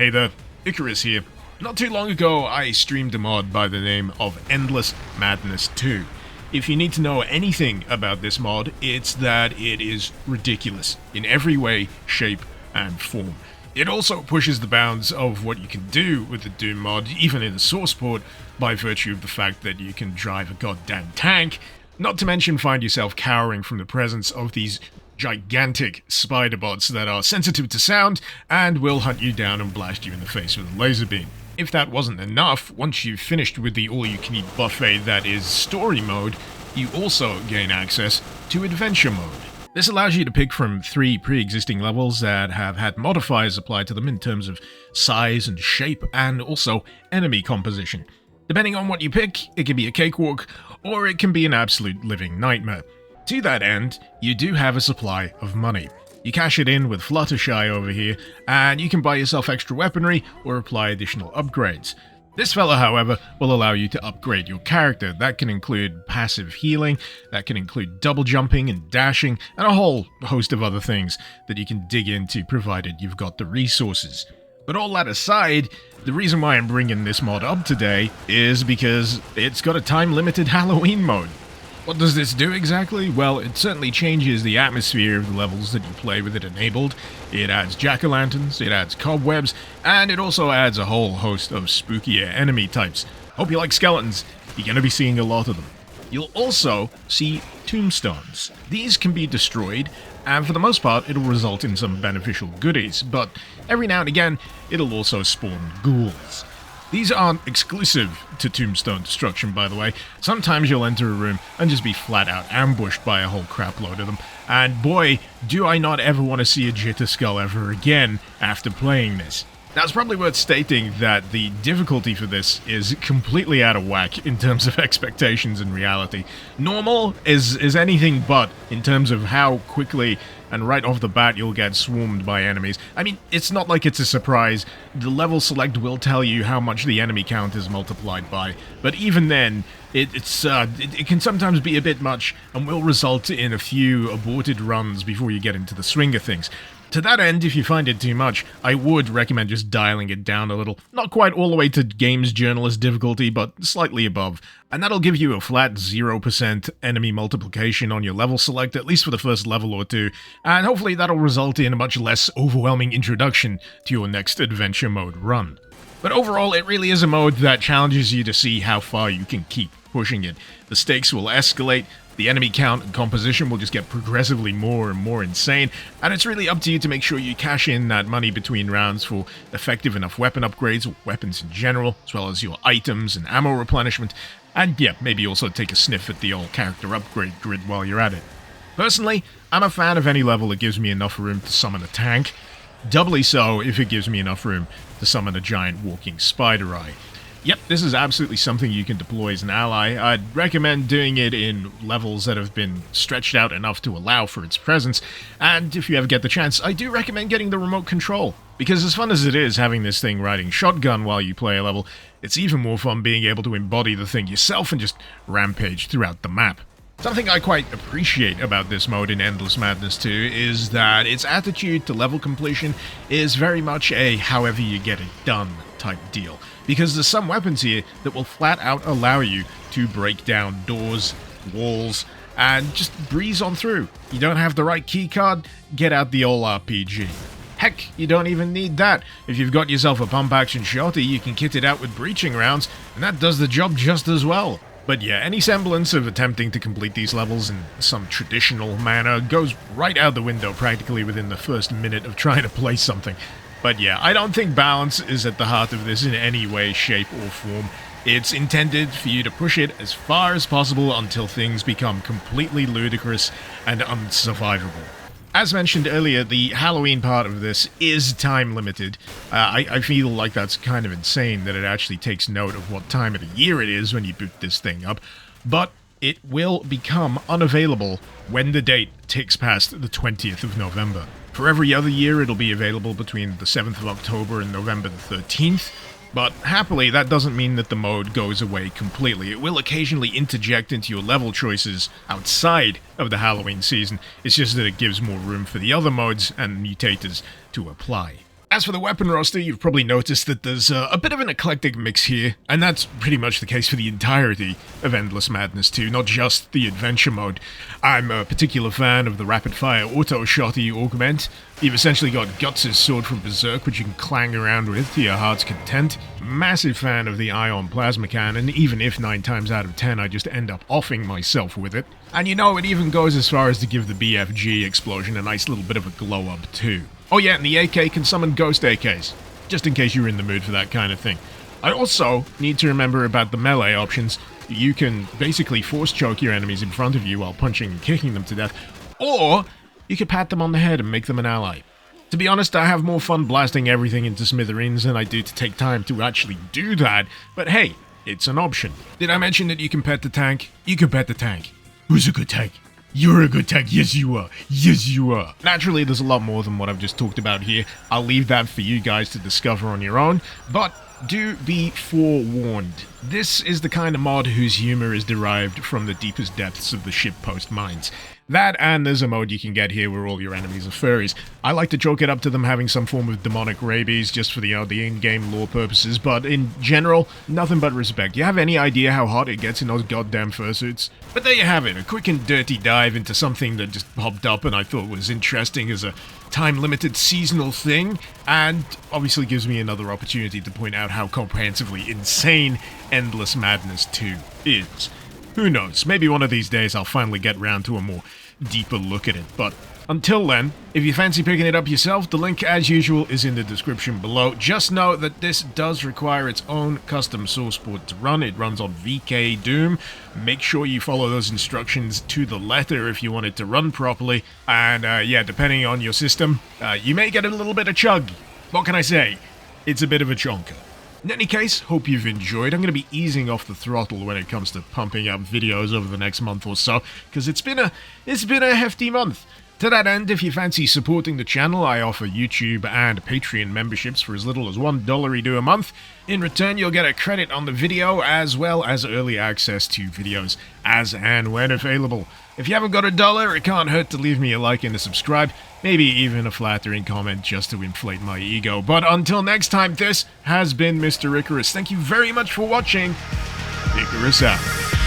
Hey there, Icarus here. Not too long ago, I streamed a mod by the name of Endless Madness 2. If you need to know anything about this mod, it's that it is ridiculous in every way, shape, and form. It also pushes the bounds of what you can do with the Doom mod, even in the source port, by virtue of the fact that you can drive a goddamn tank, not to mention find yourself cowering from the presence of these gigantic spider bots that are sensitive to sound and will hunt you down and blast you in the face with a laser beam. If that wasn't enough, once you've finished with the all-you-can-eat buffet that is story mode, you also gain access to adventure mode. This allows you to pick from 3 pre-existing levels that have had modifiers applied to them in terms of size and shape, and also enemy composition. Depending on what you pick, it can be a cakewalk, or it can be an absolute living nightmare. To that end, you do have a supply of money. You cash it in with Fluttershy over here, and you can buy yourself extra weaponry or apply additional upgrades. This fella, however, will allow you to upgrade your character. That can include passive healing, that can include double jumping and dashing, and a whole host of other things that you can dig into provided you've got the resources. But all that aside, the reason why I'm bringing this mod up today is because it's got a time-limited Halloween mode. What does this do exactly? Well, it certainly changes the atmosphere of the levels that you play with it enabled. It adds jack-o'-lanterns, it adds cobwebs, and it also adds a whole host of spookier enemy types. Hope you like skeletons. You're going to be seeing a lot of them. You'll also see tombstones. These can be destroyed, and for the most part, it'll result in some beneficial goodies, but every now and again, it'll also spawn ghouls. These aren't exclusive to tombstone destruction, by the way. Sometimes you'll enter a room and just be flat out ambushed by a whole crapload of them. And boy, do I not ever want to see a Jitterskull ever again after playing this. Now, it's probably worth stating that the difficulty for this is completely out of whack in terms of expectations and reality. Normal is anything but in terms of how quickly and right off the bat you'll get swarmed by enemies. I mean, it's not like it's a surprise. The level select will tell you how much the enemy count is multiplied by, but even then, it can sometimes be a bit much and will result in a few aborted runs before you get into the swing of things. To that end, if you find it too much, I would recommend just dialing it down a little. Not quite all the way to games journalist difficulty, but slightly above. And that'll give you a flat 0% enemy multiplication on your level select, at least for the first level or two, and hopefully that'll result in a much less overwhelming introduction to your next adventure mode run. But overall, it really is a mode that challenges you to see how far you can keep pushing it. The stakes will escalate, the enemy count and composition will just get progressively more and more insane, and it's really up to you to make sure you cash in that money between rounds for effective enough weapon upgrades, or weapons in general, as well as your items and ammo replenishment, and yeah, maybe also take a sniff at the old character upgrade grid while you're at it. Personally, I'm a fan of any level that gives me enough room to summon a tank, doubly so if it gives me enough room to summon a giant walking spider eye. Yep, this is absolutely something you can deploy as an ally. I'd recommend doing it in levels that have been stretched out enough to allow for its presence, and if you ever get the chance, I do recommend getting the remote control, because as fun as it is having this thing riding shotgun while you play a level, it's even more fun being able to embody the thing yourself and just rampage throughout the map. Something I quite appreciate about this mode in Endless Madness 2 is that its attitude to level completion is very much a however you get it done type deal. Because there's some weapons here that will flat out allow you to break down doors, walls, and just breeze on through. You don't have the right keycard? Get out the old RPG. Heck, you don't even need that. If you've got yourself a pump-action shotty, you can kit it out with breaching rounds, and that does the job just as well. But yeah, any semblance of attempting to complete these levels in some traditional manner goes right out the window practically within the first minute of trying to play something. But yeah, I don't think balance is at the heart of this in any way, shape, or form. It's intended for you to push it as far as possible until things become completely ludicrous and unsurvivable. As mentioned earlier, the Halloween part of this is time-limited. I feel like that's kind of insane that it actually takes note of what time of the year it is when you boot this thing up, but it will become unavailable when the date ticks past the 20th of November. For every other year, it'll be available between the 7th of October and November the 13th, but happily, that doesn't mean that the mode goes away completely. It will occasionally interject into your level choices outside of the Halloween season. It's just that it gives more room for the other modes and mutators to apply. As for the weapon roster, you've probably noticed that there's a bit of an eclectic mix here, and that's pretty much the case for the entirety of Endless Madness 2, not just the adventure mode. I'm a particular fan of the rapid-fire auto-shotty augment. You've essentially got Guts' sword from Berserk, which you can clang around with to your heart's content. Massive fan of the Ion Plasma Cannon, even if 9 times out of 10 I just end up offing myself with it. And you know, it even goes as far as to give the BFG explosion a nice little bit of a glow-up too. Oh yeah, and the AK can summon ghost AKs, just in case you're in the mood for that kind of thing. I also need to remember about the melee options. You can basically force choke your enemies in front of you while punching and kicking them to death, or you can pat them on the head and make them an ally. To be honest, I have more fun blasting everything into smithereens than I do to take time to actually do that, but hey, it's an option. Did I mention that you can pet the tank? You can pet the tank. Who's a good tank? You're a good tank. Yes, you are. Yes, you are. Naturally, there's a lot more than what I've just talked about here. I'll leave that for you guys to discover on your own, but do be forewarned. This is the kind of mod whose humor is derived from the deepest depths of the shitpost minds. That, and there's a mode you can get here where all your enemies are furries. I like to chalk it up to them having some form of demonic rabies just for the in-game lore purposes, but in general, nothing but respect. You have any idea how hot it gets in those goddamn fursuits? But there you have it, a quick and dirty dive into something that just popped up and I thought was interesting as a time-limited seasonal thing, and obviously gives me another opportunity to point out how comprehensively insane Endless Madness 2 is. Who knows, maybe one of these days I'll finally get round to a more deeper look at it, but until then, if you fancy picking it up yourself, the link as usual is in the description below. Just know that this does require its own custom source port to run. It runs on VK Doom. Make sure you follow those instructions to the letter if you want it to run properly, and yeah, depending on your system, you may get a little bit of chug. What can I say? It's a bit of a chonker. In any case, hope you've enjoyed. I'm going to be easing off the throttle when it comes to pumping out videos over the next month or so, because it's been a hefty month. To that end, if you fancy supporting the channel, I offer YouTube and Patreon memberships for as little as $1 a month. In return, you'll get a credit on the video, as well as early access to videos as and when available. If you haven't got $1, it can't hurt to leave me a like and a subscribe, maybe even a flattering comment just to inflate my ego. But until next time, this has been Mr. Icarus. Thank you very much for watching. Icarus out.